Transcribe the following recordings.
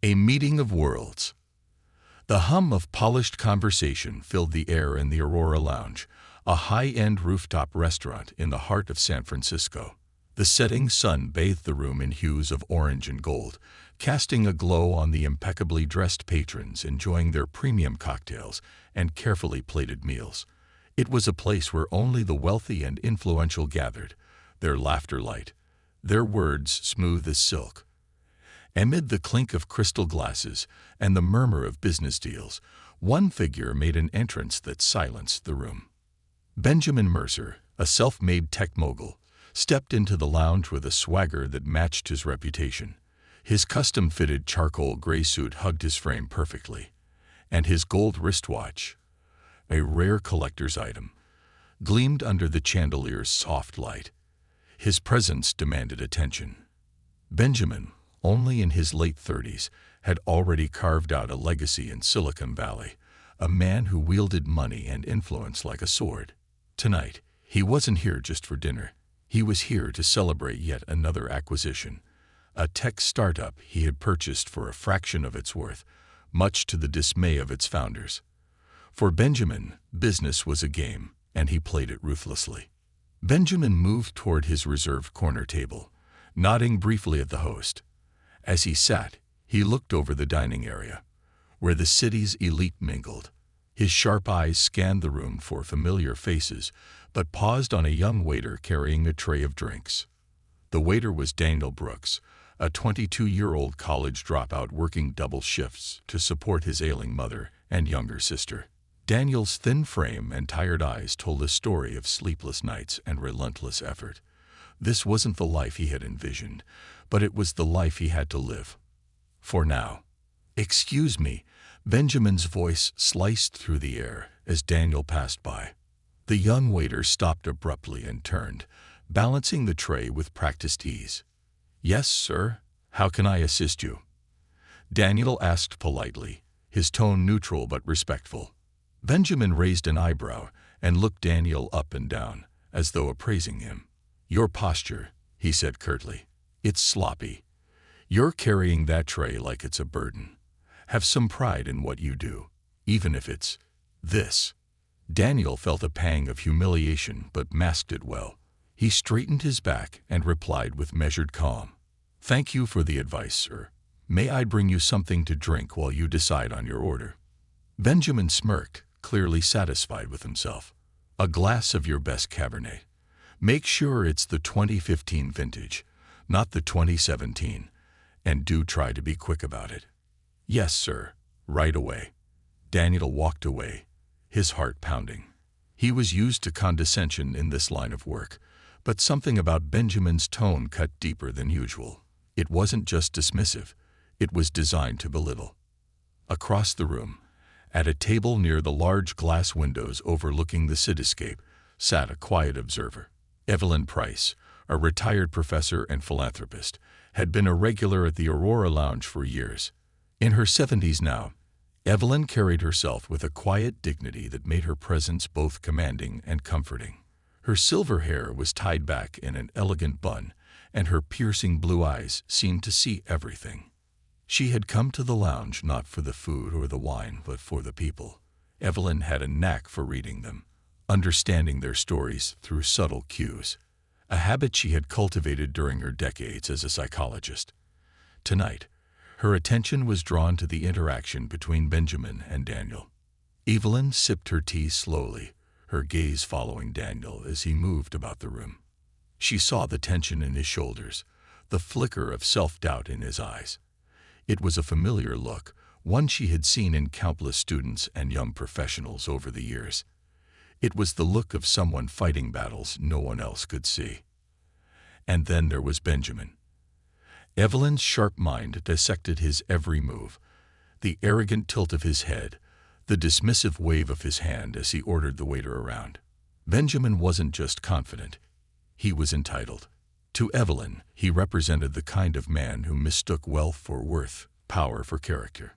A meeting of worlds. The hum of polished conversation filled the air in the Aurora Lounge, a high-end rooftop restaurant in the heart of San Francisco. The setting sun bathed the room in hues of orange and gold, casting a glow on the impeccably dressed patrons enjoying their premium cocktails and carefully plated meals. It was a place where only the wealthy and influential gathered, their laughter light, their words smooth as silk. Amid the clink of crystal glasses and the murmur of business deals, one figure made an entrance that silenced the room. Benjamin Mercer, a self-made tech mogul, stepped into the lounge with a swagger that matched his reputation. His custom-fitted charcoal gray suit hugged his frame perfectly, and his gold wristwatch, a rare collector's item, gleamed under the chandelier's soft light. His presence demanded attention. Benjamin, only in his late 30s, had already carved out a legacy in Silicon Valley, a man who wielded money and influence like a sword. Tonight, he wasn't here just for dinner. He was here to celebrate yet another acquisition, a tech startup he had purchased for a fraction of its worth, much to the dismay of its founders. For Benjamin, business was a game, and he played it ruthlessly. Benjamin moved toward his reserved corner table, nodding briefly at the host. As he sat, he looked over the dining area, where the city's elite mingled. His sharp eyes scanned the room for familiar faces, but paused on a young waiter carrying a tray of drinks. The waiter was Daniel Brooks, a 22-year-old college dropout working double shifts to support his ailing mother and younger sister. Daniel's thin frame and tired eyes told a story of sleepless nights and relentless effort. This wasn't the life he had envisioned, but it was the life he had to live. For now. "Excuse me," Benjamin's voice sliced through the air as Daniel passed by. The young waiter stopped abruptly and turned, balancing the tray with practiced ease. "Yes, sir. How can I assist you?" Daniel asked politely, his tone neutral but respectful. Benjamin raised an eyebrow and looked Daniel up and down, as though appraising him. "Your posture," he said curtly. "It's sloppy. You're carrying that tray like it's a burden. Have some pride in what you do, even if it's this." Daniel felt a pang of humiliation but masked it well. He straightened his back and replied with measured calm. "Thank you for the advice, sir. May I bring you something to drink while you decide on your order?" Benjamin smirked, clearly satisfied with himself. "A glass of your best Cabernet. Make sure it's the 2015 vintage, not the 2017, and do try to be quick about it." "Yes, sir. Right away." Daniel walked away, his heart pounding. He was used to condescension in this line of work, but something about Benjamin's tone cut deeper than usual. It wasn't just dismissive, it was designed to belittle. Across the room, at a table near the large glass windows overlooking the cityscape, sat a quiet observer. Evelyn Price, a retired professor and philanthropist, had been a regular at the Aurora Lounge for years. In her 70s now, Evelyn carried herself with a quiet dignity that made her presence both commanding and comforting. Her silver hair was tied back in an elegant bun, and her piercing blue eyes seemed to see everything. She had come to the lounge not for the food or the wine, but for the people. Evelyn had a knack for reading them, understanding their stories through subtle cues, a habit she had cultivated during her decades as a psychologist. Tonight, her attention was drawn to the interaction between Benjamin and Daniel. Evelyn sipped her tea slowly, her gaze following Daniel as he moved about the room. She saw the tension in his shoulders, the flicker of self-doubt in his eyes. It was a familiar look, one she had seen in countless students and young professionals over the years. It was the look of someone fighting battles no one else could see. And then there was Benjamin. Evelyn's sharp mind dissected his every move, the arrogant tilt of his head, the dismissive wave of his hand as he ordered the waiter around. Benjamin wasn't just confident, he was entitled. To Evelyn, he represented the kind of man who mistook wealth for worth, power for character.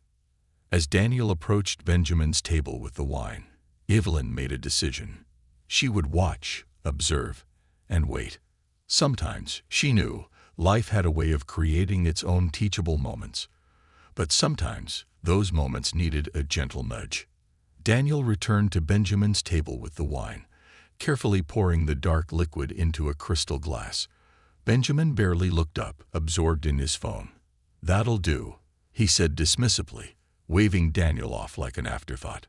As Daniel approached Benjamin's table with the wine, Evelyn made a decision. She would watch, observe, and wait. Sometimes, she knew, life had a way of creating its own teachable moments. But sometimes those moments needed a gentle nudge. Daniel returned to Benjamin's table with the wine, carefully pouring the dark liquid into a crystal glass. Benjamin barely looked up, absorbed in his phone. "That'll do," he said dismissively, waving Daniel off like an afterthought.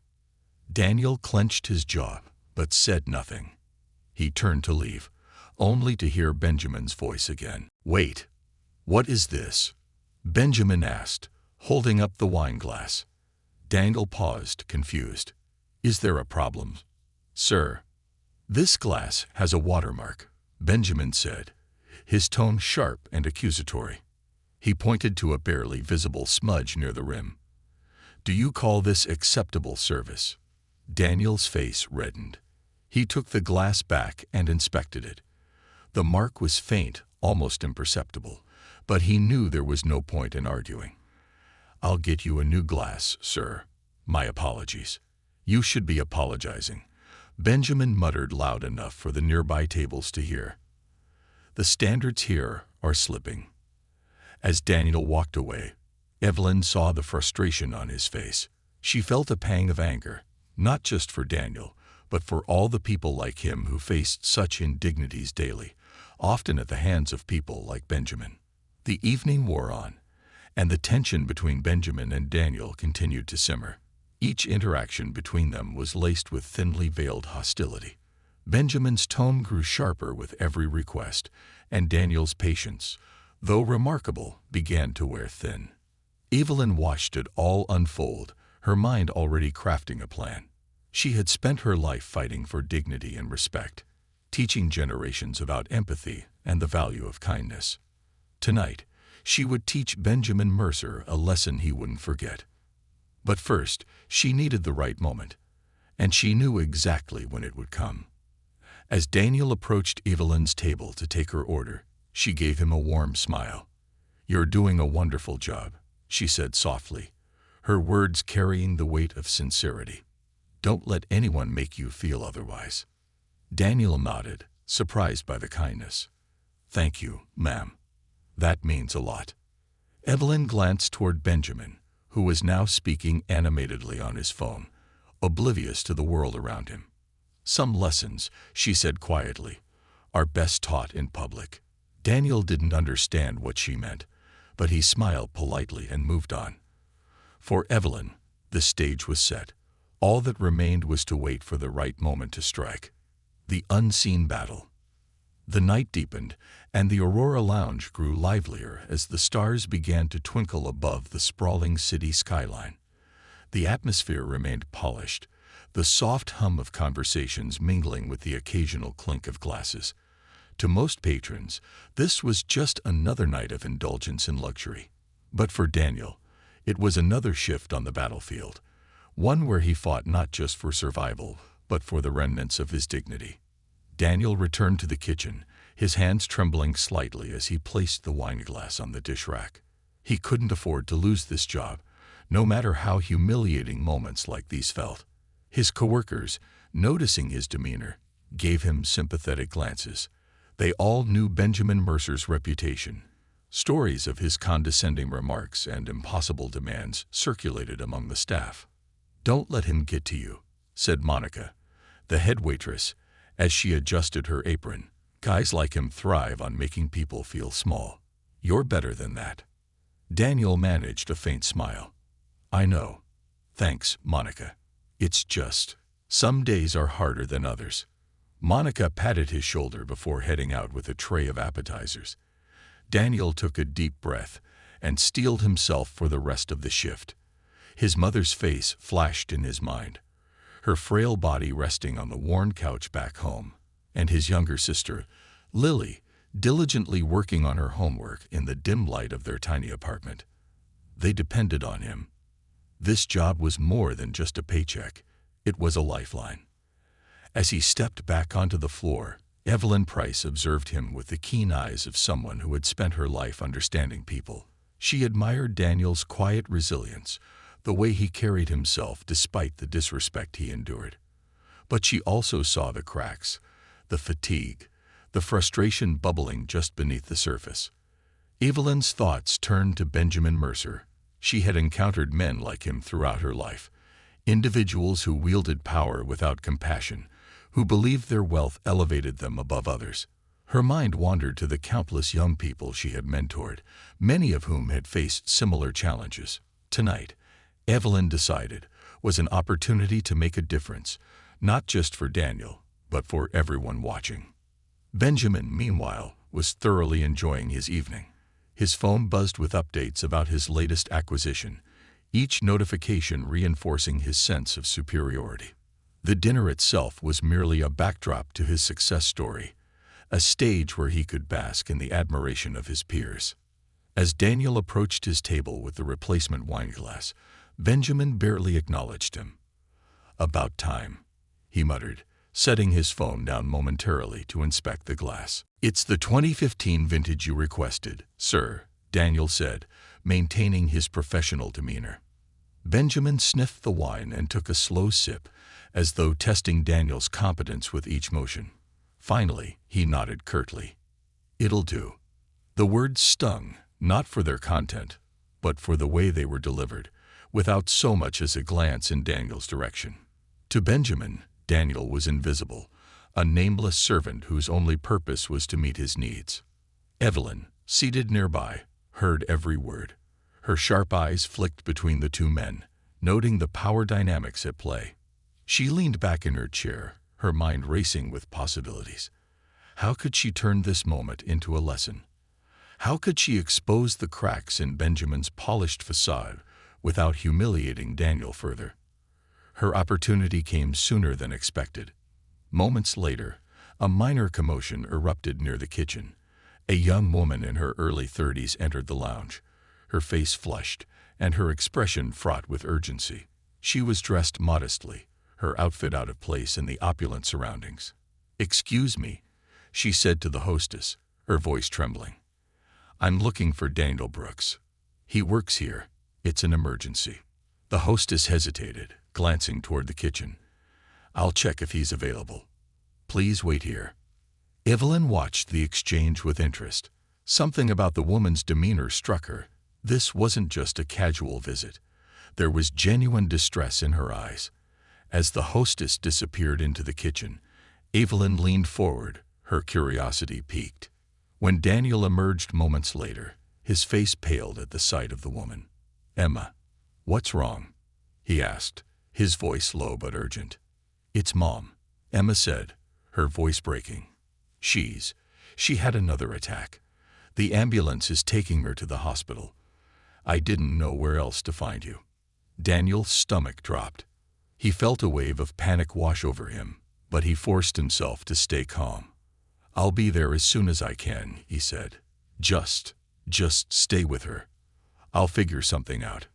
Daniel clenched his jaw, but said nothing. He turned to leave, only to hear Benjamin's voice again. "Wait, what is this?" Benjamin asked, holding up the wine glass. Daniel paused, confused. "Is there a problem, sir?" "This glass has a watermark," Benjamin said, his tone sharp and accusatory. He pointed to a barely visible smudge near the rim. "Do you call this acceptable service?" Daniel's face reddened. He took the glass back and inspected it. The mark was faint, almost imperceptible, but he knew there was no point in arguing. "I'll get you a new glass, sir. My apologies." "You should be apologizing," Benjamin muttered loud enough for the nearby tables to hear. "The standards here are slipping." As Daniel walked away, Evelyn saw the frustration on his face. She felt a pang of anger, not just for Daniel, but for all the people like him who faced such indignities daily, often at the hands of people like Benjamin. The evening wore on, and the tension between Benjamin and Daniel continued to simmer. Each interaction between them was laced with thinly veiled hostility. Benjamin's tone grew sharper with every request, and Daniel's patience, though remarkable, began to wear thin. Evelyn watched it all unfold, her mind already crafting a plan. She had spent her life fighting for dignity and respect, teaching generations about empathy and the value of kindness. Tonight, she would teach Benjamin Mercer a lesson he wouldn't forget. But first, she needed the right moment, and she knew exactly when it would come. As Daniel approached Evelyn's table to take her order, she gave him a warm smile. "You're doing a wonderful job," she said softly, her words carrying the weight of sincerity. "Don't let anyone make you feel otherwise." Daniel nodded, surprised by the kindness. "Thank you, ma'am. That means a lot." Evelyn glanced toward Benjamin, who was now speaking animatedly on his phone, oblivious to the world around him. "Some lessons," she said quietly, "are best taught in public." Daniel didn't understand what she meant, but he smiled politely and moved on. For Evelyn, the stage was set. All that remained was to wait for the right moment to strike. The unseen battle. The night deepened, and the Aurora Lounge grew livelier as the stars began to twinkle above the sprawling city skyline. The atmosphere remained polished, the soft hum of conversations mingling with the occasional clink of glasses. To most patrons, this was just another night of indulgence and luxury. But for Daniel, it was another shift on the battlefield, one where he fought not just for survival, but for the remnants of his dignity. Daniel returned to the kitchen, his hands trembling slightly as he placed the wine glass on the dish rack. He couldn't afford to lose this job, no matter how humiliating moments like these felt. His coworkers, noticing his demeanor, gave him sympathetic glances. They all knew Benjamin Mercer's reputation. Stories of his condescending remarks and impossible demands circulated among the staff. "Don't let him get to you," said Monica, the head waitress, as she adjusted her apron. "Guys like him thrive on making people feel small. You're better than that." Daniel managed a faint smile. "I know. Thanks, Monica. It's just, some days are harder than others." Monica patted his shoulder before heading out with a tray of appetizers. Daniel took a deep breath and steeled himself for the rest of the shift. His mother's face flashed in his mind, her frail body resting on the worn couch back home, and his younger sister, Lily, diligently working on her homework in the dim light of their tiny apartment. They depended on him. This job was more than just a paycheck. It was a lifeline. As he stepped back onto the floor, Evelyn Price observed him with the keen eyes of someone who had spent her life understanding people. She admired Daniel's quiet resilience, the way he carried himself despite the disrespect he endured. But she also saw the cracks, the fatigue, the frustration bubbling just beneath the surface. Evelyn's thoughts turned to Benjamin Mercer. She had encountered men like him throughout her life, individuals who wielded power without compassion, who believed their wealth elevated them above others. Her mind wandered to the countless young people she had mentored, many of whom had faced similar challenges. Tonight, Evelyn decided, was an opportunity to make a difference, not just for Daniel, but for everyone watching. Benjamin, meanwhile, was thoroughly enjoying his evening. His phone buzzed with updates about his latest acquisition, each notification reinforcing his sense of superiority. The dinner itself was merely a backdrop to his success story, a stage where he could bask in the admiration of his peers. As Daniel approached his table with the replacement wineglass, Benjamin barely acknowledged him. "About time," he muttered, setting his phone down momentarily to inspect the glass. "It's the 2015 vintage you requested, sir," Daniel said, maintaining his professional demeanor. Benjamin sniffed the wine and took a slow sip, as though testing Daniel's competence with each motion. Finally, he nodded curtly. "It'll do." The words stung, not for their content, but for the way they were delivered, without so much as a glance in Daniel's direction. To Benjamin, Daniel was invisible, a nameless servant whose only purpose was to meet his needs. Evelyn, seated nearby, heard every word. Her sharp eyes flicked between the two men, noting the power dynamics at play. She leaned back in her chair, her mind racing with possibilities. How could she turn this moment into a lesson? How could she expose the cracks in Benjamin's polished facade without humiliating Daniel further? Her opportunity came sooner than expected. Moments later, a minor commotion erupted near the kitchen. A young woman in her early 30s entered the lounge, her face flushed and her expression fraught with urgency. She was dressed modestly, her outfit out of place in the opulent surroundings. "Excuse me," she said to the hostess, her voice trembling. "I'm looking for Daniel Brooks. He works here. It's an emergency." The hostess hesitated, glancing toward the kitchen. "I'll check if he's available. Please wait here." Evelyn watched the exchange with interest. Something about the woman's demeanor struck her. This wasn't just a casual visit. There was genuine distress in her eyes. As the hostess disappeared into the kitchen, Evelyn leaned forward, her curiosity piqued. When Daniel emerged moments later, his face paled at the sight of the woman. "Emma, what's wrong?" he asked, his voice low but urgent. "It's Mom," Emma said, her voice breaking. She had another attack. The ambulance is taking her to the hospital. I didn't know where else to find you." Daniel's stomach dropped. He felt a wave of panic wash over him, but he forced himself to stay calm. "I'll be there as soon as I can," he said. Just stay with her. I'll figure something out."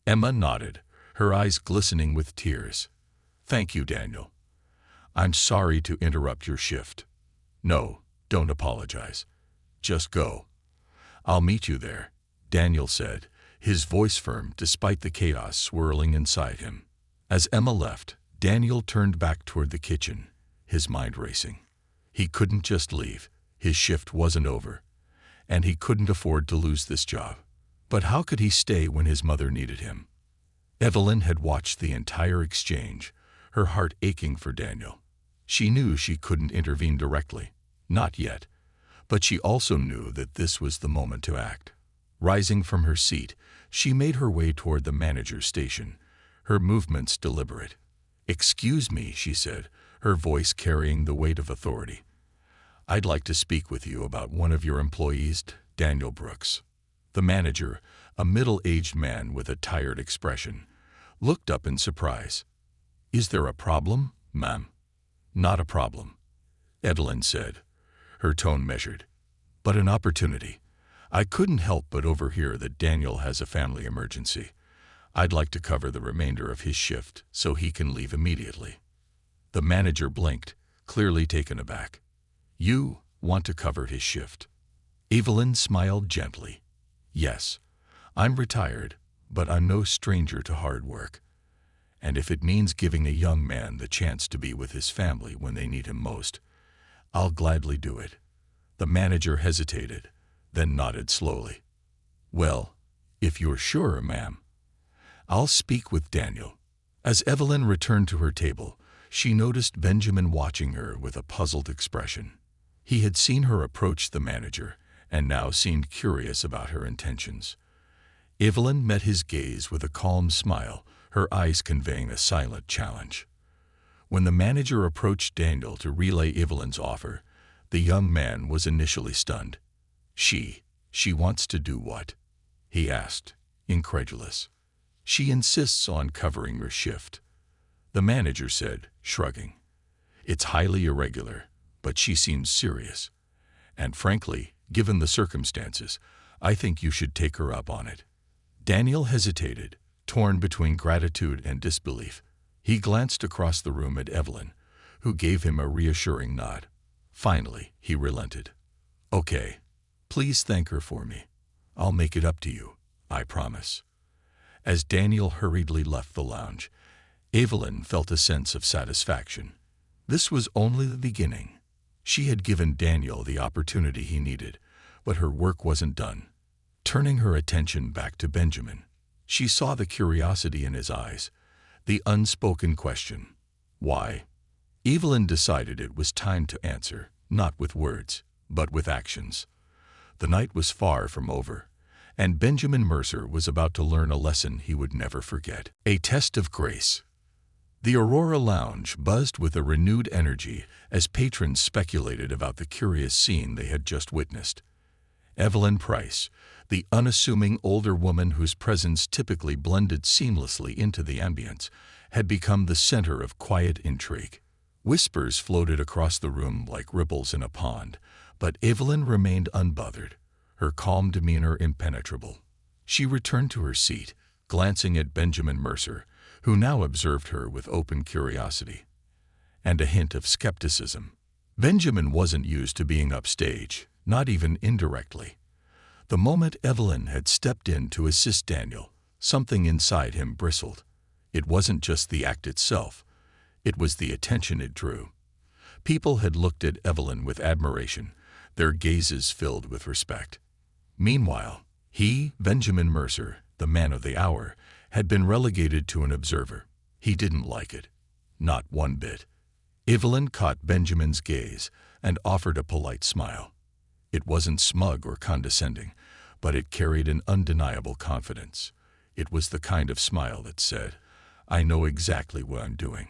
Emma nodded, her eyes glistening with tears. "Thank you, Daniel. I'm sorry to interrupt your shift." "No, don't apologize. Just go." "I'll meet you there," Daniel said, his voice firm despite the chaos swirling inside him. As Emma left, Daniel turned back toward the kitchen, his mind racing. He couldn't just leave. His shift wasn't over, and he couldn't afford to lose this job. But how could he stay when his mother needed him? Evelyn had watched the entire exchange, her heart aching for Daniel. She knew she couldn't intervene directly, not yet, but she also knew that this was the moment to act. Rising from her seat, she made her way toward the manager's station, her movements deliberate. "Excuse me," she said, her voice carrying the weight of authority. "I'd like to speak with you about one of your employees, Daniel Brooks." The manager, a middle-aged man with a tired expression, looked up in surprise. "Is there a problem, ma'am?" "Not a problem," Evelyn said, her tone measured. "But an opportunity. I couldn't help but overhear that Daniel has a family emergency. I'd like to cover the remainder of his shift so he can leave immediately." The manager blinked, clearly taken aback. "You want to cover his shift?" Evelyn smiled gently. "Yes, I'm retired, but I'm no stranger to hard work. And if it means giving a young man the chance to be with his family when they need him most, I'll gladly do it." The manager hesitated, then nodded slowly. "Well, "If you're sure, ma'am." "I'll speak with Daniel." As Evelyn returned to her table, she noticed Benjamin watching her with a puzzled expression. He had seen her approach the manager and now seemed curious about her intentions. Evelyn met his gaze with a calm smile, her eyes conveying a silent challenge. When the manager approached Daniel to relay Evelyn's offer, the young man was initially stunned. She wants to do what?" he asked, incredulous. "She insists on covering your shift," the manager said, shrugging. "It's highly irregular, but she seems serious. And frankly, given the circumstances, I think you should take her up on it." Daniel hesitated, torn between gratitude and disbelief. He glanced across the room at Evelyn, who gave him a reassuring nod. Finally, he relented. "Okay, please thank her for me. I'll make it up to you, I promise." As Daniel hurriedly left the lounge, Evelyn felt a sense of satisfaction. This was only the beginning. She had given Daniel the opportunity he needed, but her work wasn't done. Turning her attention back to Benjamin, she saw the curiosity in his eyes, the unspoken question, "Why?" Evelyn decided it was time to answer, not with words, but with actions. The night was far from over, and Benjamin Mercer was about to learn a lesson he would never forget. A test of grace. The Aurora Lounge buzzed with a renewed energy as patrons speculated about the curious scene they had just witnessed. Evelyn Price, the unassuming older woman whose presence typically blended seamlessly into the ambience, had become the center of quiet intrigue. Whispers floated across the room like ripples in a pond, but Evelyn remained unbothered, her calm demeanor impenetrable. She returned to her seat, glancing at Benjamin Mercer, who now observed her with open curiosity and a hint of skepticism. Benjamin wasn't used to being upstage, not even indirectly. The moment Evelyn had stepped in to assist Daniel, something inside him bristled. It wasn't just the act itself, it was the attention it drew. People had looked at Evelyn with admiration, their gazes filled with respect. Meanwhile, he, Benjamin Mercer, the man of the hour, had been relegated to an observer. He didn't like it. Not one bit. Evelyn caught Benjamin's gaze and offered a polite smile. It wasn't smug or condescending, but it carried an undeniable confidence. It was the kind of smile that said, "I know exactly what I'm doing."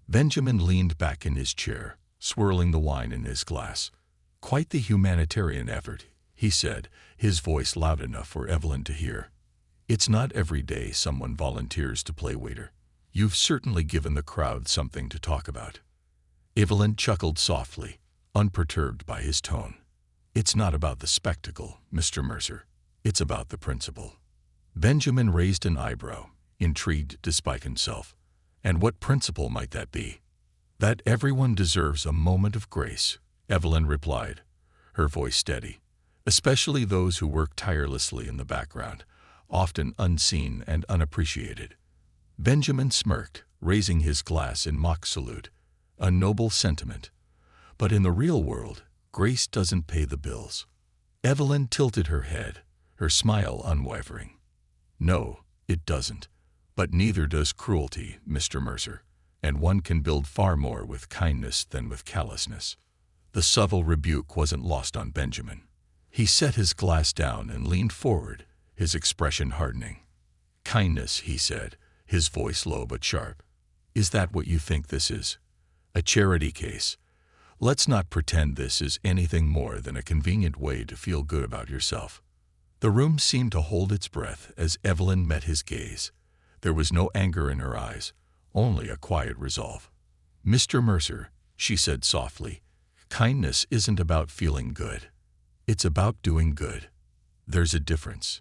Benjamin leaned back in his chair, swirling the wine in his glass. "Quite the humanitarian effort," he said, his voice loud enough for Evelyn to hear. "It's not every day someone volunteers to play waiter. You've certainly given the crowd something to talk about." Evelyn chuckled softly, unperturbed by his tone. "It's not about the spectacle, Mr. Mercer. It's about the principle." Benjamin raised an eyebrow, intrigued despite himself. "And what principle might that be?" "That everyone deserves a moment of grace," Evelyn replied, her voice steady. "Especially those who work tirelessly in the background, often unseen and unappreciated." Benjamin smirked, raising his glass in mock salute. A noble sentiment. But in the real world, grace doesn't pay the bills. Evelyn tilted her head, her smile unwavering. "No, it doesn't. But neither does cruelty, Mr. Mercer, and one can build far more with kindness than with callousness." The subtle rebuke wasn't lost on Benjamin. He set his glass down and leaned forward, his expression hardening. "Kindness," he said, his voice low but sharp. "Is that what you think this is? A charity case? Let's not pretend this is anything more than a convenient way to feel good about yourself." The room seemed to hold its breath as Evelyn met his gaze. There was no anger in her eyes, only a quiet resolve. "Mr. Mercer," she said softly, "kindness isn't about feeling good. It's about doing good. There's a difference."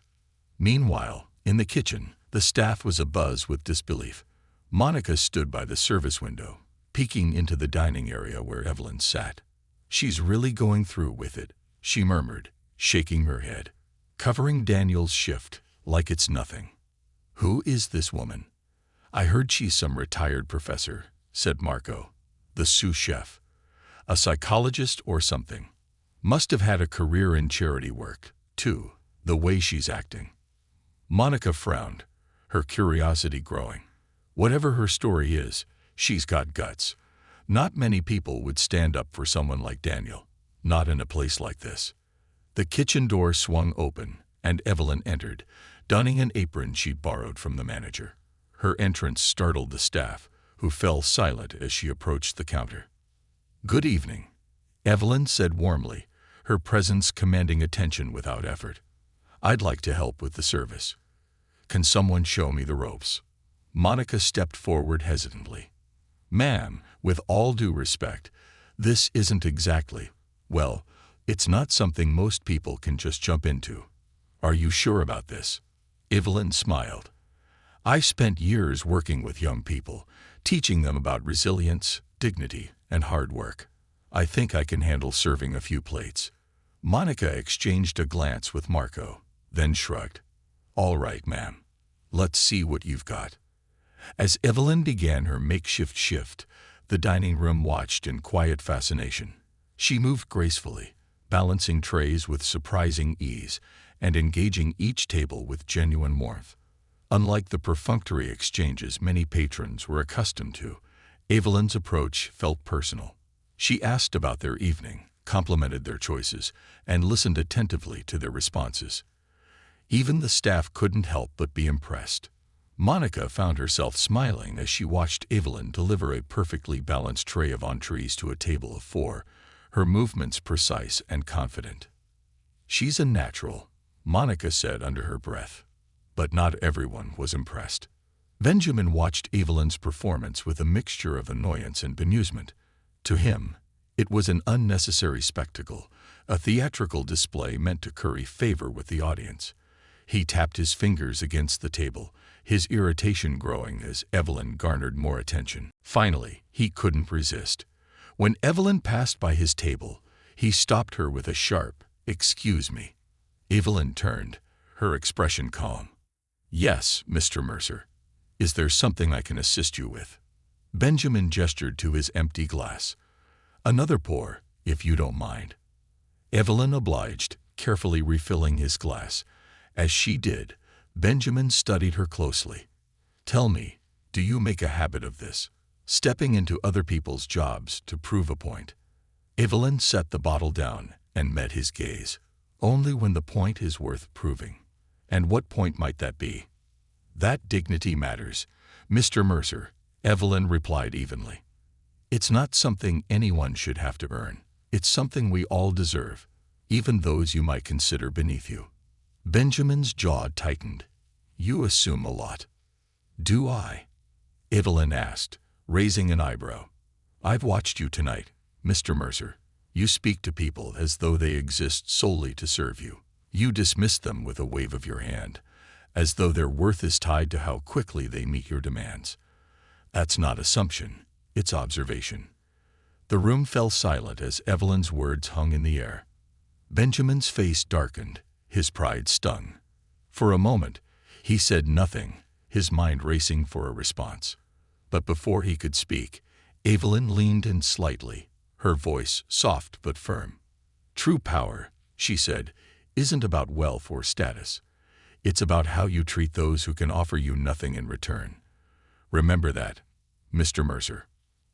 Meanwhile, in the kitchen, the staff was abuzz with disbelief. Monica stood by the service window, peeking into the dining area where Evelyn sat. "She's really going through with it," she murmured, shaking her head. "Covering Daniel's shift like it's nothing. Who is this woman?" "I heard she's some retired professor," said Marco, the sous chef. "A psychologist or something. Must have had a career in charity work, too, the way she's acting." Monica frowned, her curiosity growing. Whatever her story is, she's got guts. Not many people would stand up for someone like Daniel, not in a place like this. The kitchen door swung open, and Evelyn entered, donning an apron she'd borrowed from the manager. Her entrance startled the staff, who fell silent as she approached the counter. "Good evening," Evelyn said warmly, her presence commanding attention without effort. "I'd like to help with the service. Can someone show me the ropes?" Monica stepped forward hesitantly. "Ma'am, with all due respect, this isn't exactly, well, it's not something most people can just jump into." "Are you sure about this?" Evelyn smiled. "I spent years working with young people, teaching them about resilience, dignity, and hard work. I think I can handle serving a few plates." Monica exchanged a glance with Marco, then shrugged. "All right, ma'am. Let's see what you've got." As Evelyn began her makeshift shift, the dining room watched in quiet fascination. She moved gracefully, balancing trays with surprising ease and engaging each table with genuine warmth. Unlike the perfunctory exchanges many patrons were accustomed to, Evelyn's approach felt personal. She asked about their evening, complimented their choices, and listened attentively to their responses. Even the staff couldn't help but be impressed. Monica found herself smiling as she watched Evelyn deliver a perfectly balanced tray of entrees to a table of 4, her movements precise and confident. "She's a natural," Monica said under her breath. But not everyone was impressed. Benjamin watched Evelyn's performance with a mixture of annoyance and bemusement. To him, it was an unnecessary spectacle, a theatrical display meant to curry favor with the audience. He tapped his fingers against the table, his irritation growing as Evelyn garnered more attention. Finally, he couldn't resist. When Evelyn passed by his table, he stopped her with a sharp, "Excuse me." Evelyn turned, her expression calm. "Yes, Mr. Mercer. Is there something I can assist you with?" Benjamin gestured to his empty glass. "Another pour, if you don't mind." Evelyn obliged, carefully refilling his glass. As she did, Benjamin studied her closely. "Tell me, do you make a habit of this, stepping into other people's jobs to prove a point?" Evelyn set the bottle down and met his gaze. "Only when the point is worth proving." "And what point might that be?" "That dignity matters, Mr. Mercer," Evelyn replied evenly. "It's not something anyone should have to earn. It's something we all deserve, even those you might consider beneath you." Benjamin's jaw tightened. "You assume a lot." "Do I?" Evelyn asked, raising an eyebrow. "I've watched you tonight, Mr. Mercer. You speak to people as though they exist solely to serve you. You dismiss them with a wave of your hand, as though their worth is tied to how quickly they meet your demands. That's not assumption, it's observation." The room fell silent as Evelyn's words hung in the air. Benjamin's face darkened, his pride stung. For a moment, he said nothing, his mind racing for a response. But before he could speak, Evelyn leaned in slightly, her voice soft but firm. "True power," she said, "isn't about wealth or status. It's about how you treat those who can offer you nothing in return. Remember that, Mr. Mercer."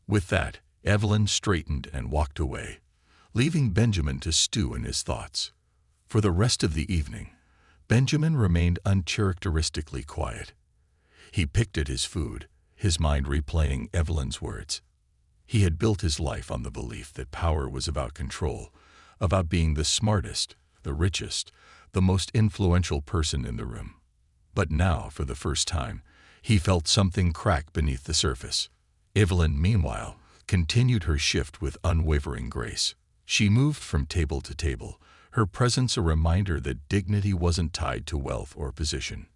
With that, Evelyn straightened and walked away, leaving Benjamin to stew in his thoughts. For the rest of the evening, Benjamin remained uncharacteristically quiet. He picked at his food, his mind replaying Evelyn's words. He had built his life on the belief that power was about control, about being the smartest, the richest, the most influential person in the room. But now, for the first time, he felt something crack beneath the surface. Evelyn, meanwhile, continued her shift with unwavering grace. She moved from table to table, her presence a reminder that dignity wasn't tied to wealth or position.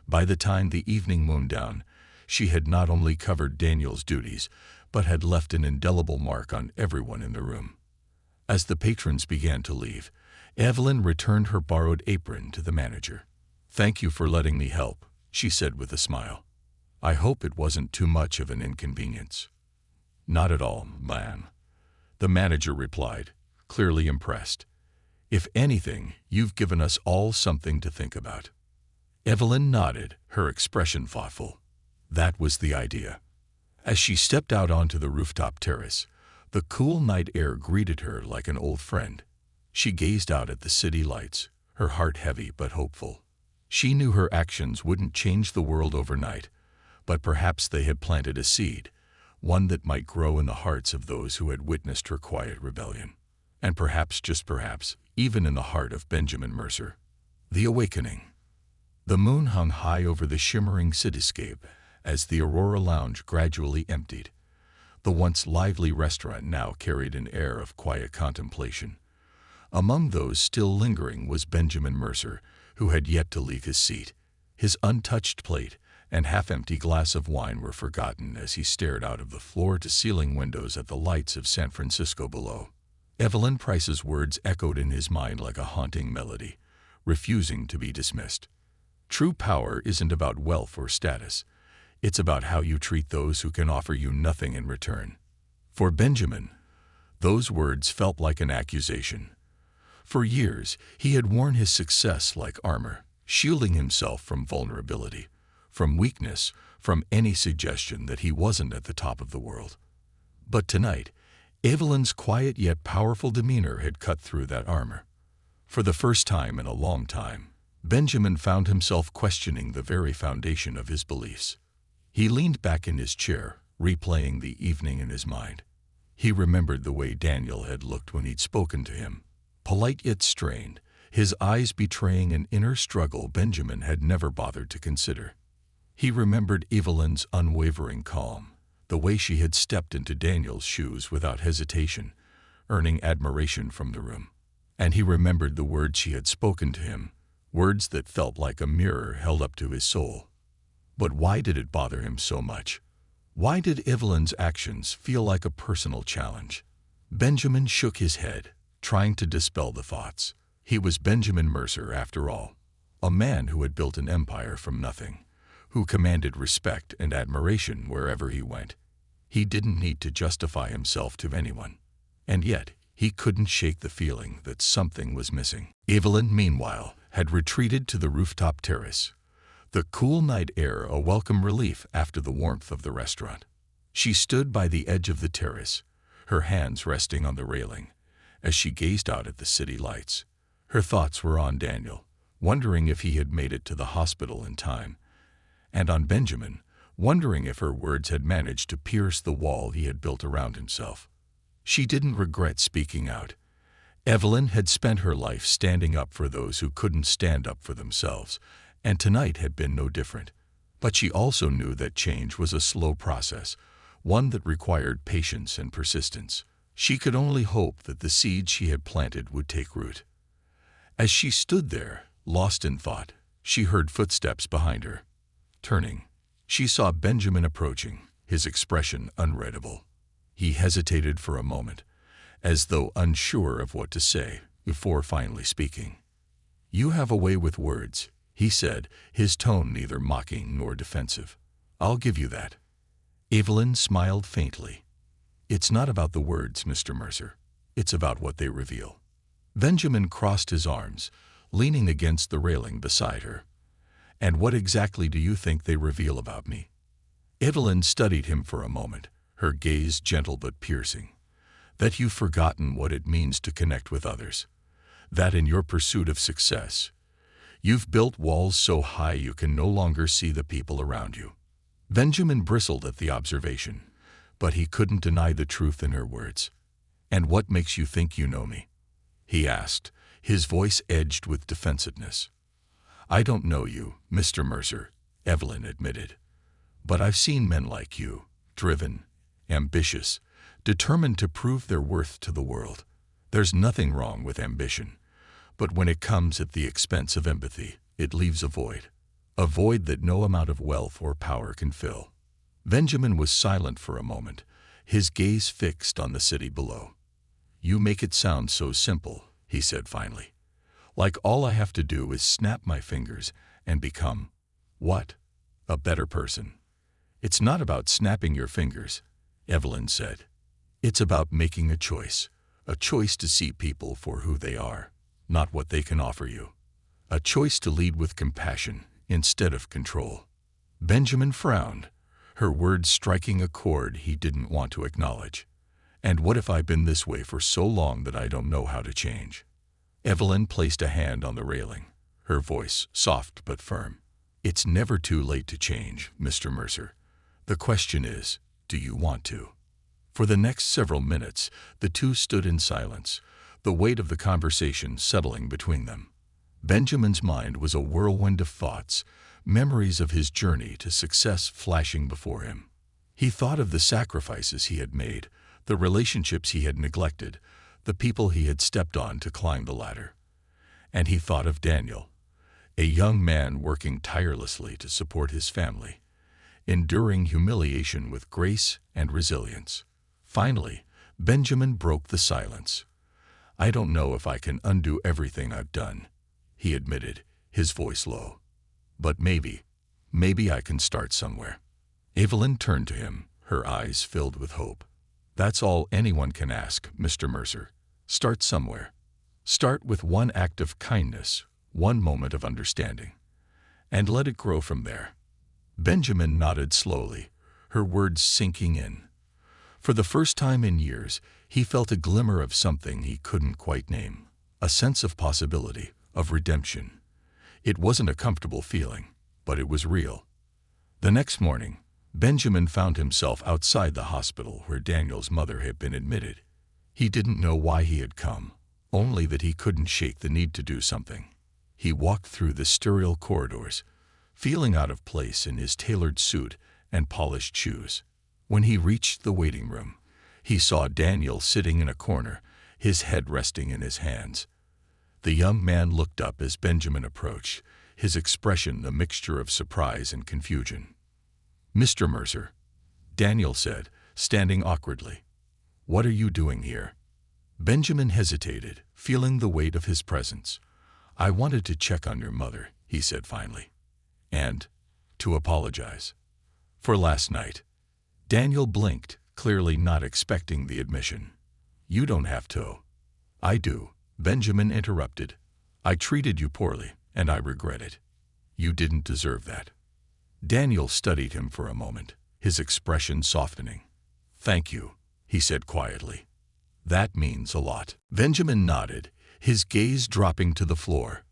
By the time the evening wound down, she had not only covered Daniel's duties, but had left an indelible mark on everyone in the room. As the patrons began to leave, Evelyn returned her borrowed apron to the manager. "Thank you for letting me help," she said with a smile. "I hope it wasn't too much of an inconvenience." "Not at all, ma'am," the manager replied, clearly impressed. "If anything, you've given us all something to think about." Evelyn nodded, her expression thoughtful. That was the idea. As she stepped out onto the rooftop terrace, the cool night air greeted her like an old friend. She gazed out at the city lights, her heart heavy but hopeful. She knew her actions wouldn't change the world overnight, but perhaps they had planted a seed, one that might grow in the hearts of those who had witnessed her quiet rebellion. And perhaps, just perhaps, even in the heart of Benjamin Mercer. The awakening. The moon hung high over the shimmering cityscape as the Aurora Lounge gradually emptied. The once lively restaurant now carried an air of quiet contemplation. Among those still lingering was Benjamin Mercer, who had yet to leave his seat. His untouched plate and half-empty glass of wine were forgotten as he stared out of the floor-to-ceiling windows at the lights of San Francisco below. Evelyn Price's words echoed in his mind like a haunting melody, refusing to be dismissed. True power isn't about wealth or status. It's about how you treat those who can offer you nothing in return. For Benjamin, those words felt like an accusation. For years, he had worn his success like armor, shielding himself from vulnerability, from weakness, from any suggestion that he wasn't at the top of the world. But tonight, Evelyn's quiet yet powerful demeanor had cut through that armor. For the first time in a long time, Benjamin found himself questioning the very foundation of his beliefs. He leaned back in his chair, replaying the evening in his mind. He remembered the way Daniel had looked when he'd spoken to him, polite yet strained, his eyes betraying an inner struggle Benjamin had never bothered to consider. He remembered Evelyn's unwavering calm, the way she had stepped into Daniel's shoes without hesitation, earning admiration from the room. And he remembered the words she had spoken to him, words that felt like a mirror held up to his soul. But why did it bother him so much? Why did Evelyn's actions feel like a personal challenge? Benjamin shook his head, trying to dispel the thoughts. He was Benjamin Mercer, after all, a man who had built an empire from nothing, who commanded respect and admiration wherever he went. He didn't need to justify himself to anyone. And yet, he couldn't shake the feeling that something was missing. Evelyn, meanwhile, had retreated to the rooftop terrace, the cool night air a welcome relief after the warmth of the restaurant. She stood by the edge of the terrace, her hands resting on the railing, as she gazed out at the city lights. Her thoughts were on Daniel, wondering if he had made it to the hospital in time, and on Benjamin, wondering if her words had managed to pierce the wall he had built around himself. She didn't regret speaking out. Evelyn had spent her life standing up for those who couldn't stand up for themselves, and tonight had been no different. But she also knew that change was a slow process, one that required patience and persistence. She could only hope that the seeds she had planted would take root. As she stood there, lost in thought, she heard footsteps behind her. Turning, she saw Benjamin approaching, his expression unreadable. He hesitated for a moment, as though unsure of what to say, before finally speaking. "You have a way with words," he said, his tone neither mocking nor defensive. "I'll give you that." Evelyn smiled faintly. "It's not about the words, Mr. Mercer. It's about what they reveal." Benjamin crossed his arms, leaning against the railing beside her. "And what exactly do you think they reveal about me?" Evelyn studied him for a moment, her gaze gentle but piercing. "That you've forgotten what it means to connect with others. That in your pursuit of success, you've built walls so high you can no longer see the people around you." Benjamin bristled at the observation, but he couldn't deny the truth in her words. "And what makes you think you know me?" he asked, his voice edged with defensiveness. "I don't know you, Mr. Mercer," Evelyn admitted. "But I've seen men like you, driven, ambitious, determined to prove their worth to the world. There's nothing wrong with ambition, but when it comes at the expense of empathy, it leaves a void that no amount of wealth or power can fill." Benjamin was silent for a moment, his gaze fixed on the city below. "You make it sound so simple," he said finally. "Like all I have to do is snap my fingers and become, what? A better person." "It's not about snapping your fingers," Evelyn said. "It's about making a choice to see people for who they are, not what they can offer you. A choice to lead with compassion instead of control. Benjamin frowned, her words striking a chord he didn't want to acknowledge. And what if I've been this way for so long that I don't know how to change? Evelyn placed a hand on the railing, her voice soft but firm. It's never too late to change, Mr. Mercer. The question is, do you want to? For the next several minutes, the two stood in silence, the weight of the conversation settling between them. Benjamin's mind was a whirlwind of thoughts, memories of his journey to success flashing before him. He thought of the sacrifices he had made, the relationships he had neglected, the people he had stepped on to climb the ladder. And he thought of Daniel, a young man working tirelessly to support his family, enduring humiliation with grace and resilience. Finally, Benjamin broke the silence. I don't know if I can undo everything I've done, he admitted, his voice low. But maybe I can start somewhere. Evelyn turned to him, her eyes filled with hope. That's all anyone can ask, Mr. Mercer. Start somewhere. Start with one act of kindness, one moment of understanding, and let it grow from there. Benjamin nodded slowly, her words sinking in. For the first time in years, he felt a glimmer of something he couldn't quite name, a sense of possibility, of redemption. It wasn't a comfortable feeling, but it was real. The next morning, Benjamin found himself outside the hospital where Daniel's mother had been admitted. He didn't know why he had come, only that he couldn't shake the need to do something. He walked through the sterile corridors, feeling out of place in his tailored suit and polished shoes. When he reached the waiting room, he saw Daniel sitting in a corner, his head resting in his hands. The young man looked up as Benjamin approached, his expression a mixture of surprise and confusion. Mr. Mercer, Daniel said, standing awkwardly. What are you doing here? Benjamin hesitated, feeling the weight of his presence. I wanted to check on your mother, he said finally. And to apologize. For last night. Daniel blinked, clearly not expecting the admission. You don't have to. I do, Benjamin interrupted. I treated you poorly, and I regret it. You didn't deserve that. Daniel studied him for a moment, his expression softening. Thank you, he said quietly. That means a lot. Benjamin nodded, his gaze dropping to the floor.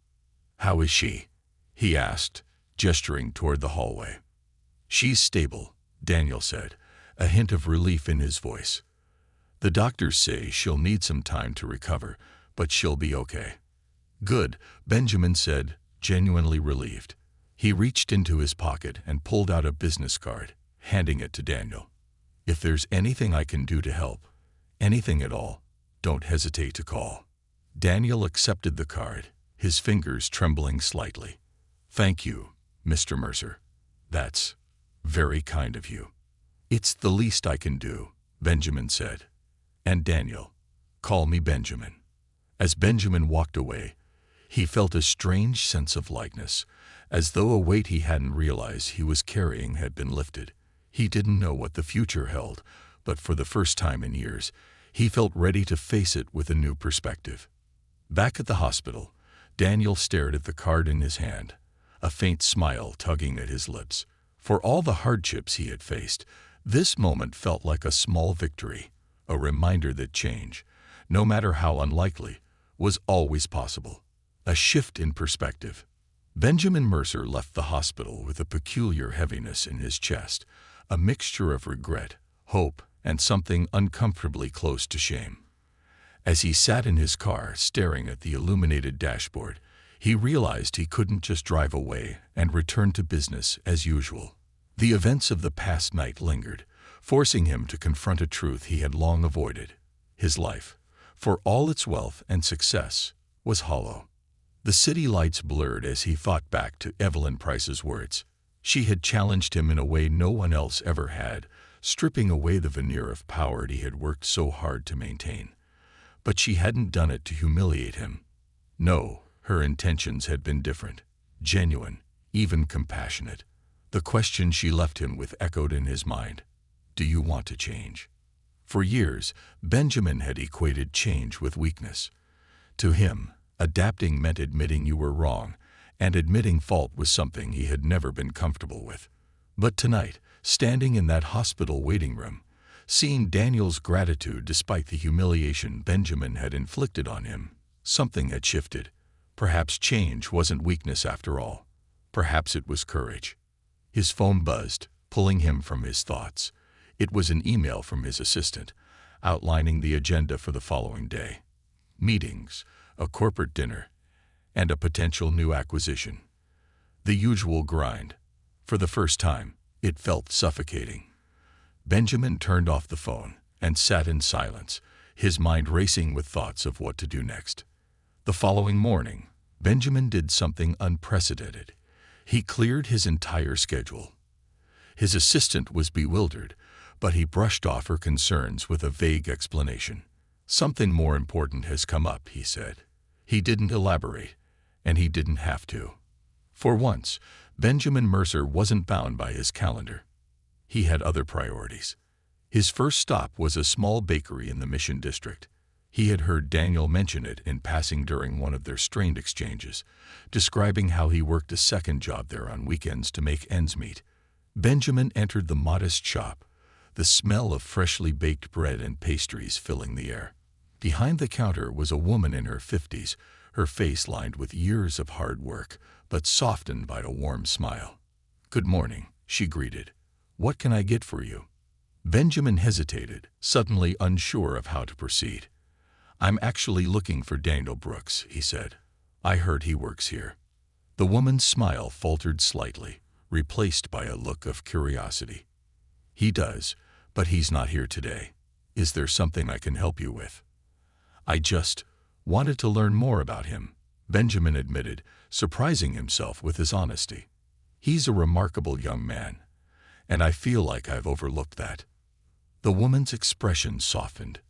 How is she? He asked, gesturing toward the hallway. She's stable, Daniel said, a hint of relief in his voice. The doctors say she'll need some time to recover, but she'll be okay. Good, Benjamin said, genuinely relieved. He reached into his pocket and pulled out a business card, handing it to Daniel. If there's anything I can do to help, anything at all, don't hesitate to call. Daniel accepted the card, his fingers trembling slightly. Thank you, Mr. Mercer. That's very kind of you. It's the least I can do, Benjamin said. And Daniel, call me Benjamin. As Benjamin walked away, he felt a strange sense of lightness, as though a weight he hadn't realized he was carrying had been lifted. He didn't know what the future held, but for the first time in years, he felt ready to face it with a new perspective. Back at the hospital, Daniel stared at the card in his hand, a faint smile tugging at his lips. For all the hardships he had faced, this moment felt like a small victory, a reminder that change, no matter how unlikely, was always possible. A shift in perspective. Benjamin Mercer left the hospital with a peculiar heaviness in his chest, a mixture of regret, hope, and something uncomfortably close to shame. As he sat in his car staring at the illuminated dashboard, he realized he couldn't just drive away and return to business as usual. The events of the past night lingered, forcing him to confront a truth he had long avoided. His life, for all its wealth and success, was hollow. The city lights blurred as he thought back to Evelyn Price's words. She had challenged him in a way no one else ever had, stripping away the veneer of power he had worked so hard to maintain. But she hadn't done it to humiliate him. No, her intentions had been different, genuine, even compassionate. The question she left him with echoed in his mind. Do you want to change? For years, Benjamin had equated change with weakness. To him, adapting meant admitting you were wrong and admitting fault was something he had never been comfortable with. But tonight, standing in that hospital waiting room, seeing Daniel's gratitude despite the humiliation Benjamin had inflicted on him, something had shifted. Perhaps change wasn't weakness after all. Perhaps it was courage. His phone buzzed, pulling him from his thoughts. It was an email from his assistant, outlining the agenda for the following day. Meetings, a corporate dinner, and a potential new acquisition. The usual grind. For the first time, it felt suffocating. Benjamin turned off the phone and sat in silence, his mind racing with thoughts of what to do next. The following morning, Benjamin did something unprecedented. He cleared his entire schedule. His assistant was bewildered, but he brushed off her concerns with a vague explanation. "Something more important has come up," he said. He didn't elaborate, and he didn't have to. For once, Benjamin Mercer wasn't bound by his calendar. He had other priorities. His first stop was a small bakery in the Mission District. He had heard Daniel mention it in passing during one of their strained exchanges, describing how he worked a second job there on weekends to make ends meet. Benjamin entered the modest shop, the smell of freshly baked bread and pastries filling the air. Behind the counter was a woman in her 50s, her face lined with years of hard work, but softened by a warm smile. "Good morning," she greeted. "What can I get for you?" Benjamin hesitated, suddenly unsure of how to proceed. "I'm actually looking for Daniel Brooks," he said. "I heard he works here." The woman's smile faltered slightly, replaced by a look of curiosity. "He does, but he's not here today. Is there something I can help you with?" "I just wanted to learn more about him," Benjamin admitted, surprising himself with his honesty. "He's a remarkable young man, and I feel like I've overlooked that." The woman's expression softened.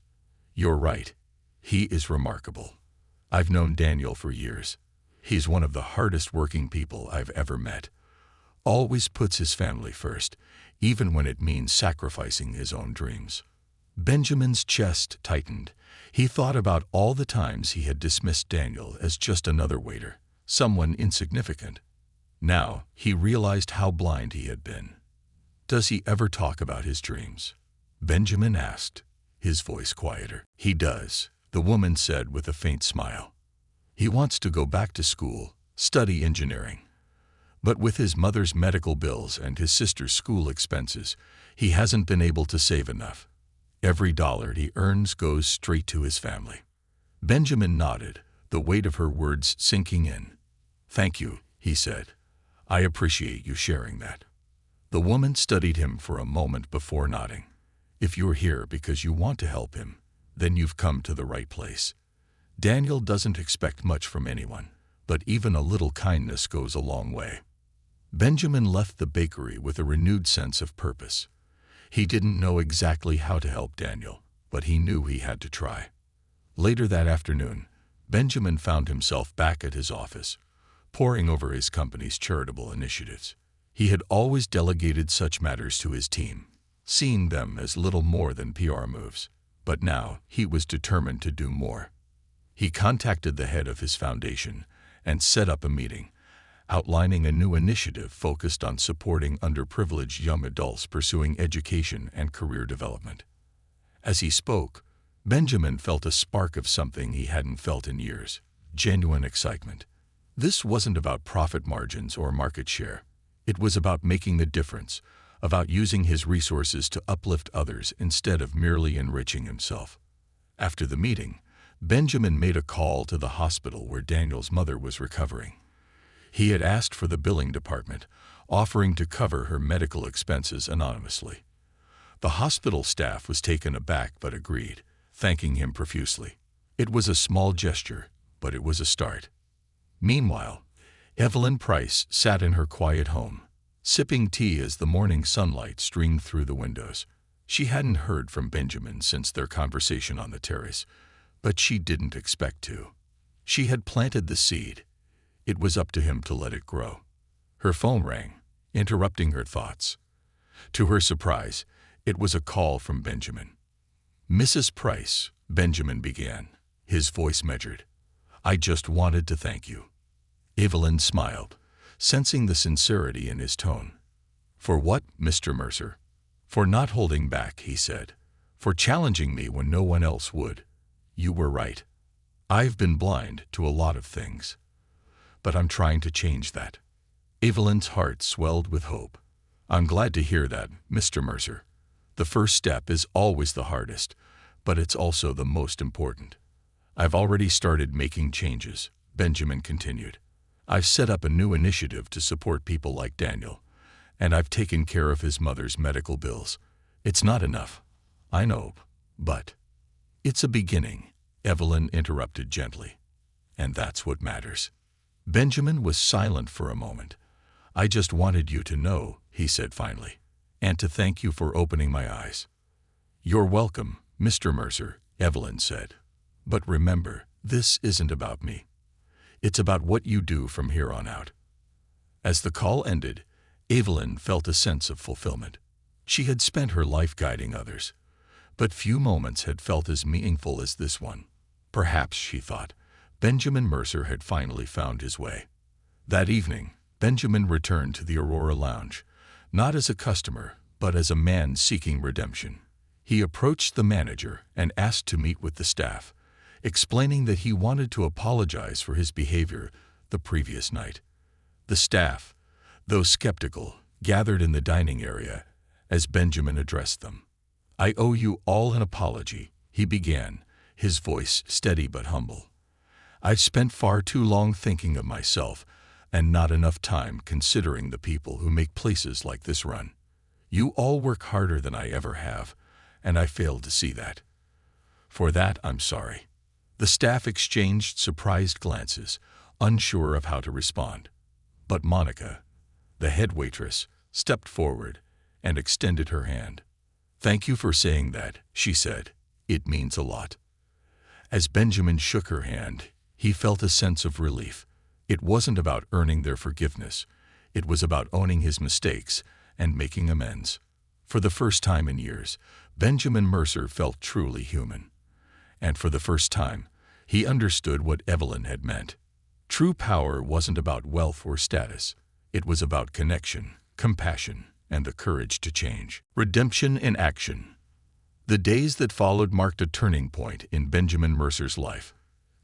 "You're right. He is remarkable. I've known Daniel for years. He's one of the hardest working people I've ever met. Always puts his family first, even when it means sacrificing his own dreams." Benjamin's chest tightened. He thought about all the times he had dismissed Daniel as just another waiter, someone insignificant. Now he realized how blind he had been. "Does he ever talk about his dreams?" Benjamin asked, his voice quieter. "He does," the woman said with a faint smile. "He wants to go back to school, study engineering. But with his mother's medical bills and his sister's school expenses, he hasn't been able to save enough. Every dollar he earns goes straight to his family." Benjamin nodded, the weight of her words sinking in. "Thank you," he said. "I appreciate you sharing that." The woman studied him for a moment before nodding. "If you're here because you want to help him, then you've come to the right place. Daniel doesn't expect much from anyone, but even a little kindness goes a long way." Benjamin left the bakery with a renewed sense of purpose. He didn't know exactly how to help Daniel, but he knew he had to try. Later that afternoon, Benjamin found himself back at his office, poring over his company's charitable initiatives. He had always delegated such matters to his team, seeing them as little more than PR moves, but now he was determined to do more. He contacted the head of his foundation and set up a meeting, outlining a new initiative focused on supporting underprivileged young adults pursuing education and career development. As he spoke, Benjamin felt a spark of something he hadn't felt in years: genuine excitement. This wasn't about profit margins or market share. It was about making the difference, about using his resources to uplift others instead of merely enriching himself. After the meeting, Benjamin made a call to the hospital where Daniel's mother was recovering. He had asked for the billing department, offering to cover her medical expenses anonymously. The hospital staff was taken aback but agreed, thanking him profusely. It was a small gesture, but it was a start. Meanwhile, Evelyn Price sat in her quiet home, sipping tea as the morning sunlight streamed through the windows. She hadn't heard from Benjamin since their conversation on the terrace, but she didn't expect to. She had planted the seed. It was up to him to let it grow. Her phone rang, interrupting her thoughts. To her surprise, it was a call from Benjamin. "Mrs. Price," Benjamin began, his voice measured, "I just wanted to thank you." Evelyn smiled, sensing the sincerity in his tone. For what, Mr. Mercer? For not holding back, he said. For challenging me when no one else would. You were right. I've been blind to a lot of things. But I'm trying to change that. Evelyn's heart swelled with hope. I'm glad to hear that, Mr. Mercer. The first step is always the hardest, but it's also the most important. I've already started making changes, Benjamin continued. I've set up a new initiative to support people like Daniel, and I've taken care of his mother's medical bills. It's not enough, I know, but it's a beginning, Evelyn interrupted gently. And that's what matters. Benjamin was silent for a moment. I just wanted you to know, he said finally, and to thank you for opening my eyes. You're welcome, Mr. Mercer, Evelyn said. But remember, this isn't about me. It's about what you do from here on out. As the call ended, Evelyn felt a sense of fulfillment. She had spent her life guiding others, but few moments had felt as meaningful as this one. Perhaps, she thought, Benjamin Mercer had finally found his way. That evening, Benjamin returned to the Aurora Lounge, not as a customer, but as a man seeking redemption. He approached the manager and asked to meet with the staff, explaining that he wanted to apologize for his behavior the previous night. The staff, though skeptical, gathered in the dining area as Benjamin addressed them. I owe you all an apology, he began, his voice steady but humble. I've spent far too long thinking of myself and not enough time considering the people who make places like this run. You all work harder than I ever have, and I failed to see that. For that, I'm sorry. The staff exchanged surprised glances, unsure of how to respond. But Monica, the head waitress, stepped forward and extended her hand. Thank you for saying that, she said. It means a lot. As Benjamin shook her hand, he felt a sense of relief. It wasn't about earning their forgiveness. It was about owning his mistakes and making amends. For the first time in years, Benjamin Mercer felt truly human. And for the first time, he understood what Evelyn had meant. True power wasn't about wealth or status. It was about connection, compassion, and the courage to change. Redemption in action. The days that followed marked a turning point in Benjamin Mercer's life.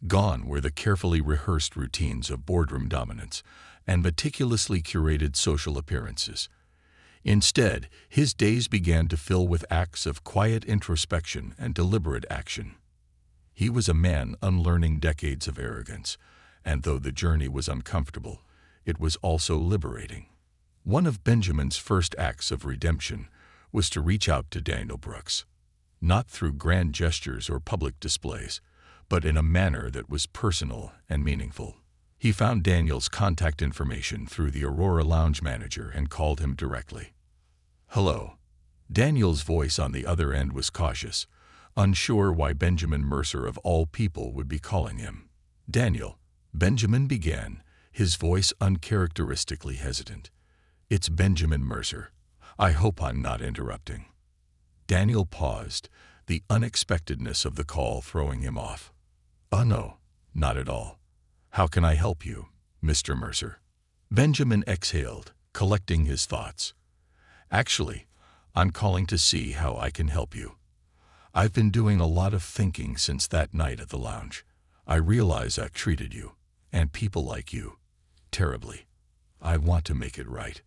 Gone were the carefully rehearsed routines of boardroom dominance and meticulously curated social appearances. Instead, his days began to fill with acts of quiet introspection and deliberate action. He was a man unlearning decades of arrogance, and though the journey was uncomfortable, it was also liberating. One of Benjamin's first acts of redemption was to reach out to Daniel Brooks, not through grand gestures or public displays, but in a manner that was personal and meaningful. He found Daniel's contact information through the Aurora Lounge manager and called him directly. Hello. Daniel's voice on the other end was cautious, unsure why Benjamin Mercer of all people would be calling him. Daniel, Benjamin began, his voice uncharacteristically hesitant. It's Benjamin Mercer. I hope I'm not interrupting. Daniel paused, the unexpectedness of the call throwing him off. No, not at all. How can I help you, Mr. Mercer? Benjamin exhaled, collecting his thoughts. Actually, I'm calling to see how I can help you. I've been doing a lot of thinking since that night at the lounge. I realize I've treated you, and people like you, terribly. I want to make it right.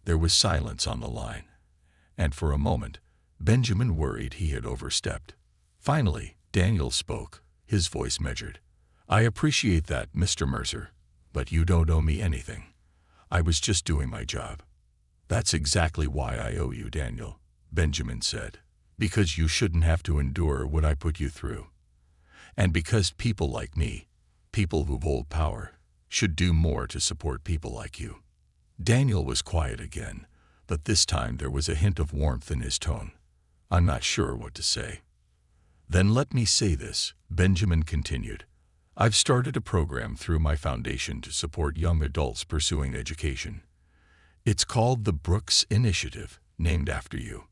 There was silence on the line, and for a moment, Benjamin worried he had overstepped. Finally, Daniel spoke, his voice measured. I appreciate that, Mr. Mercer, but you don't owe me anything. I was just doing my job. That's exactly why I owe you, Daniel, Benjamin said. Because you shouldn't have to endure what I put you through. And because people like me, people who hold power, should do more to support people like you. Daniel was quiet again, but this time there was a hint of warmth in his tone. I'm not sure what to say. Then let me say this, Benjamin continued. I've started a program through my foundation to support young adults pursuing education. It's called the Brooks Initiative, named after you.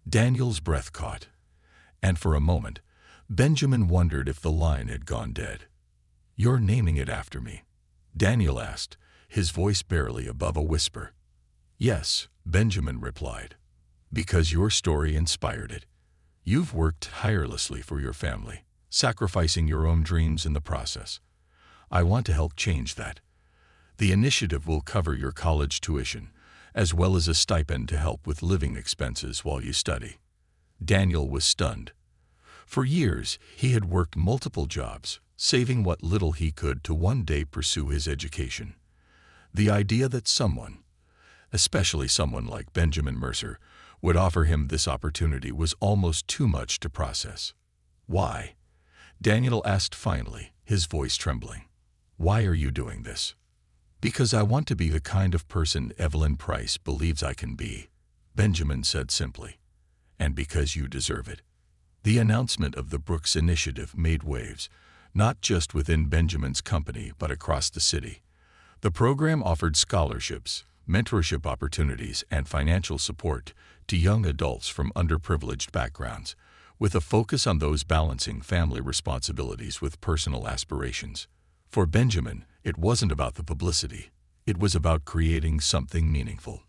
Daniel's breath caught, and for a moment, Benjamin wondered if the line had gone dead. You're naming it after me. Daniel asked, his voice barely above a whisper. Yes, Benjamin replied. Because your story inspired it. You've worked tirelessly for your family, sacrificing your own dreams in the process. I want to help change that. The initiative will cover your college tuition, as well as a stipend to help with living expenses while you study. Daniel was stunned. For years, he had worked multiple jobs, saving what little he could to one day pursue his education. The idea that someone, especially someone like Benjamin Mercer, would offer him this opportunity was almost too much to process. Why? Daniel asked finally, his voice trembling. Why are you doing this? Because I want to be the kind of person Evelyn Price believes I can be, Benjamin said simply. And because you deserve it. The announcement of the Brooks Initiative made waves, not just within Benjamin's company but across the city. The program offered scholarships, mentorship opportunities, and financial support to young adults from underprivileged backgrounds, with a focus on those balancing family responsibilities with personal aspirations. For Benjamin, it wasn't about the publicity. It was about creating something meaningful.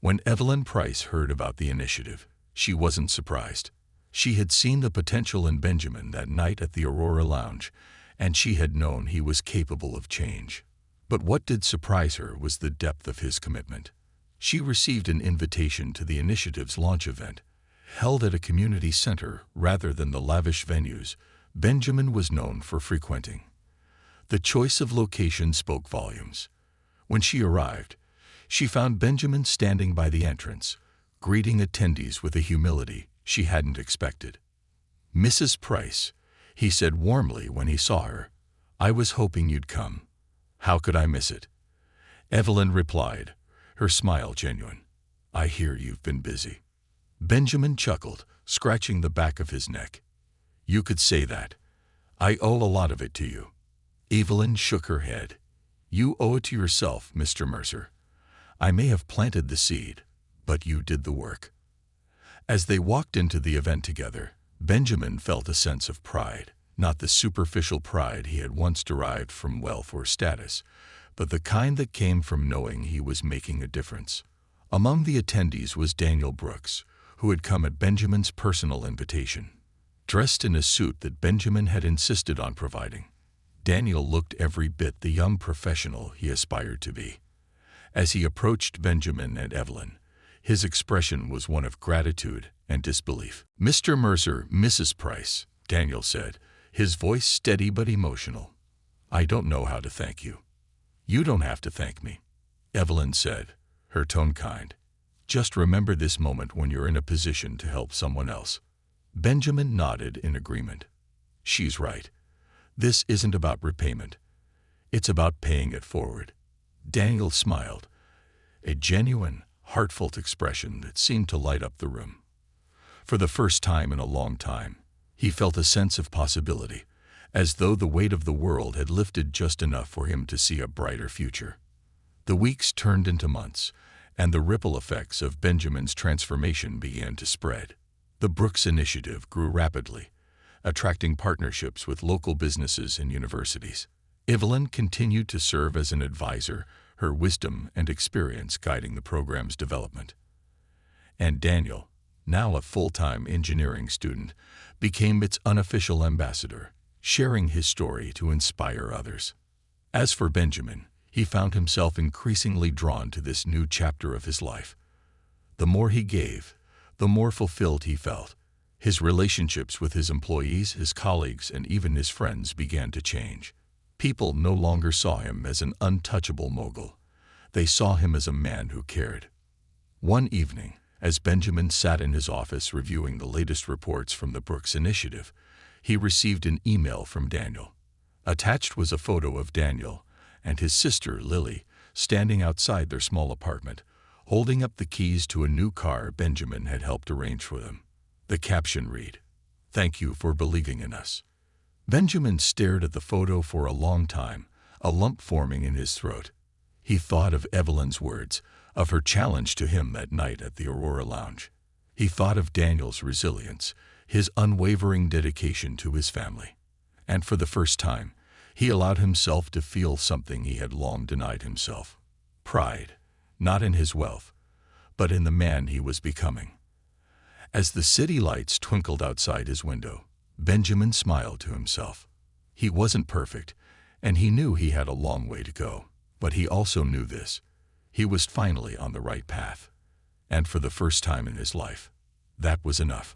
When Evelyn Price heard about the initiative, she wasn't surprised. She had seen the potential in Benjamin that night at the Aurora Lounge, and she had known he was capable of change. But what did surprise her was the depth of his commitment. She received an invitation to the initiative's launch event, held at a community center rather than the lavish venues Benjamin was known for frequenting. The choice of location spoke volumes. When she arrived, she found Benjamin standing by the entrance, greeting attendees with a humility she hadn't expected. "Mrs. Price," he said warmly when he saw her, "I was hoping you'd come. How could I miss it?" Evelyn replied, her smile genuine. "I hear you've been busy." Benjamin chuckled, scratching the back of his neck. "You could say that. I owe a lot of it to you." Evelyn shook her head. "You owe it to yourself, Mr. Mercer. I may have planted the seed, but you did the work." As they walked into the event together, Benjamin felt a sense of pride, not the superficial pride he had once derived from wealth or status, but the kind that came from knowing he was making a difference. Among the attendees was Daniel Brooks, who had come at Benjamin's personal invitation. Dressed in a suit that Benjamin had insisted on providing, Daniel looked every bit the young professional he aspired to be. As he approached Benjamin and Evelyn, his expression was one of gratitude and disbelief. "Mr. Mercer, Mrs. Price," Daniel said, his voice steady but emotional. "I don't know how to thank you." "You don't have to thank me," Evelyn said, her tone kind. "Just remember this moment when you're in a position to help someone else." Benjamin nodded in agreement. She's right. This isn't about repayment. It's about paying it forward. Daniel smiled, a genuine, heartfelt expression that seemed to light up the room. For the first time in a long time, he felt a sense of possibility, as though the weight of the world had lifted just enough for him to see a brighter future. The weeks turned into months, and the ripple effects of Benjamin's transformation began to spread. The Brooks Initiative grew rapidly, attracting partnerships with local businesses and universities. Evelyn continued to serve as an advisor, her wisdom and experience guiding the program's development. And Daniel, now a full-time engineering student, became its unofficial ambassador, sharing his story to inspire others. As for Benjamin, he found himself increasingly drawn to this new chapter of his life. The more he gave, the more fulfilled he felt. His relationships with his employees, his colleagues, and even his friends began to change. People no longer saw him as an untouchable mogul. They saw him as a man who cared. One evening, as Benjamin sat in his office reviewing the latest reports from the Brooks Initiative, he received an email from Daniel. Attached was a photo of Daniel and his sister, Lily, standing outside their small apartment, holding up the keys to a new car Benjamin had helped arrange for them. The caption read, "Thank you for believing in us." Benjamin stared at the photo for a long time, a lump forming in his throat. He thought of Evelyn's words, of her challenge to him that night at the Aurora Lounge. He thought of Daniel's resilience, his unwavering dedication to his family. And for the first time, He allowed himself to feel something he had long denied himself. Pride, not in his wealth, but in the man he was becoming. As the city lights twinkled outside his window, Benjamin smiled to himself. He wasn't perfect, and he knew he had a long way to go. But he also knew this: he was finally on the right path. And for the first time in his life, that was enough.